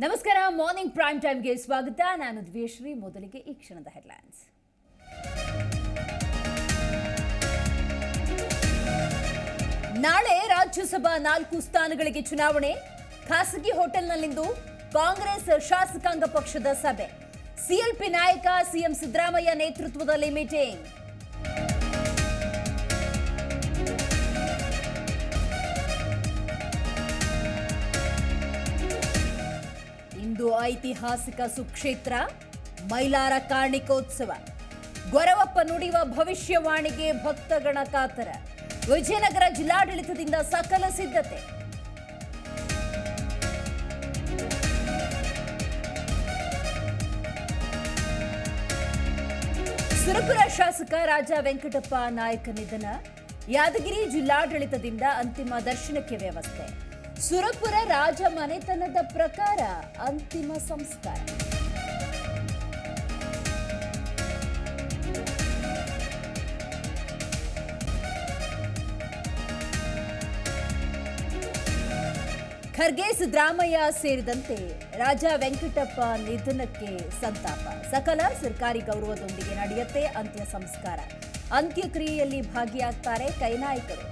ನಮಸ್ಕಾರ morning prime ಟೈಮ್ಗೆ ಸ್ವಾಗತ. ನಾನು ದಿವ್ಯಶ್ರೀ. ಮೊದಲಿಗೆ ಈ ಕ್ಷಣದ ಹೆಡ್ಲೈನ್ಸ್. ನಾಳೆ ರಾಜ್ಯಸಭಾ 4 ಸ್ಥಾನಗಳಿಗೆ ಚುನಾವಣೆ. ಖಾಸಗಿ ಹೋಟೆಲ್ನಲ್ಲಿಂದು ಕಾಂಗ್ರೆಸ್ ಶಾಸಕಾಂಗ ಪಕ್ಷದ ಸಭೆ. ಸಿಎಲ್ಪಿ ನಾಯಕ ಸಿಎಂ ಸಿದ್ದರಾಮಯ್ಯ ನೇತೃತ್ವದಲ್ಲಿ ಮೀಟಿಂಗ್. ಇಂದು ಐತಿಹಾಸಿಕ ಸುಕ್ಷೇತ್ರ ಮೈಲಾರ ಕಾರ್ಣಿಕೋತ್ಸವ. ಗೊರವಪ್ಪ ನುಡಿಯುವ ಭವಿಷ್ಯವಾಣಿಗೆ ಭಕ್ತಗಣ ಕಾತರ. ವಿಜಯನಗರ ಜಿಲ್ಲಾಡಳಿತದಿಂದ ಸಕಲ ಸಿದ್ಧತೆ. ಸುರಪುರ ಶಾಸಕ ರಾಜ ವೆಂಕಟಪ್ಪ ನಾಯಕ ನಿಧನ. ಯಾದಗಿರಿ ಜಿಲ್ಲಾಡಳಿತದಿಂದ ಅಂತಿಮ ದರ್ಶನಕ್ಕೆ ವ್ಯವಸ್ಥೆ. ಸುರಪುರ ರಾಜ ಮನೆತನದ ಪ್ರಕಾರ ಅಂತಿಮ ಸಂಸ್ಕಾರ. ಖರ್ಗೆ ಸಿದ್ದರಾಮಯ್ಯ ಸೇರಿದಂತೆ ರಾಜ ವೆಂಕಟಪ್ಪ ನಿಧನಕ್ಕೆ ಸಂತಾಪ. ಸಕಲ ಸರ್ಕಾರಿ ಗೌರವದೊಂದಿಗೆ ನಡೆಯುತ್ತೆ ಅಂತ್ಯ ಸಂಸ್ಕಾರ. ಅಂತ್ಯಕ್ರಿಯೆಯಲ್ಲಿ ಭಾಗಿಯಾಗ್ತಾರೆ ಕೈನಾಯಕರು.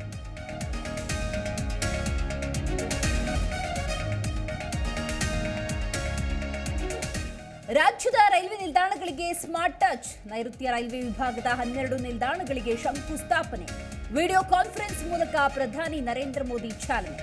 ರಾಜ್ಯದ ರೈಲ್ವೆ ನಿಲ್ದಾಣಗಳಿಗೆ ಸ್ಮಾರ್ಟ್ ಟಚ್. ನೈಋತ್ಯ ರೈಲ್ವೆ ವಿಭಾಗದ 12 ನಿಲ್ದಾಣಗಳಿಗೆ ಶಂಕುಸ್ಥಾಪನೆ. ವಿಡಿಯೋ ಕಾನ್ಫರೆನ್ಸ್ ಮೂಲಕ ಪ್ರಧಾನಿ ನರೇಂದ್ರ ಮೋದಿ ಚಾಲನೆ.